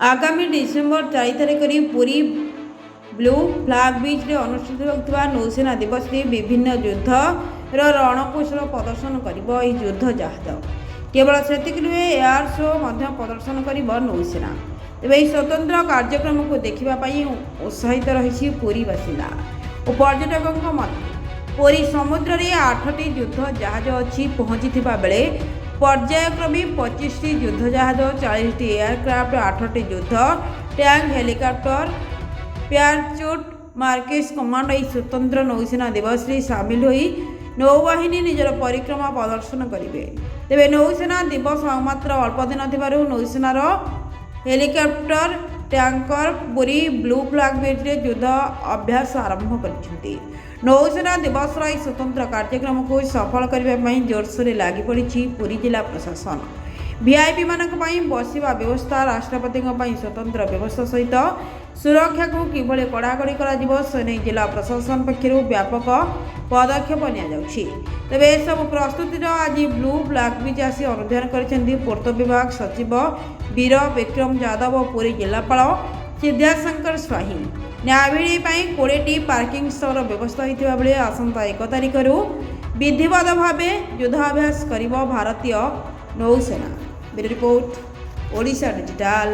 आगामी डिसेम्बर 4 तारिख Puri blue flag beach रे अनुष्ठित होता नौसेना दिवस में विभिन्न युद्धर रणकौशल प्रदर्शन कर युद्ध जहाज केवल से नुहे एयर शो प्रदर्शन कर नौसेना। तेज यह स्वतंत्र कार्यक्रम को देखापी उत्साहित रही पुरी बासिंदा और पर्यटकों मध्य। पुरी समुद्र में 8टी युद्ध जहाज अच्छी पहुंची बेले पर्यायक्रमे 25टी युद्ध जहाज 40टी एयरक्राफ्ट 8टी युद्ध टैंक हेलिकॉप्टर प्यारचूट मार्केस कमांड यह स्वतंत्र नौसेना दिवस में सामिल होई नौबाहिनी निजर परिक्रमा प्रदर्शन करेंगे। तेज नौसेना दिवस मात्र अल्प दिन थिबारु नौसेनार helicopter tanker Puri blue flag beach रे युद्ध अभ्यास आरंभ कर नौसेना दिवस स्वतंत्र कार्यक्रम को सफल करने जोरसोर लगी पड़ी पुरी जिला प्रशासन। वीआईपी मानक बसवा व्यवस्था राष्ट्रपति स्वतंत्र व्यवस्था सहित सुरक्षा को किभली कड़ाकड़ी कर जिला प्रशासन पक्षर व्यापक पदक्षेप नि तेज सब प्रस्तुतिर आज ब्लू फ्लैग बीच आसी अनुधान कर पूर्त विभाग सचिव वीर विक्रम यादव और पुरी जिलापाल सिद्धाशंकर स्वाही। न्यायभिड़ी 20टी पार्किंग स्थल व्यवस्था होता बेले आसंता 1 तारिख विधिवत भाव युद्धाभ्यास कर भारतीय नौसेना। Bureau report Odisha digital.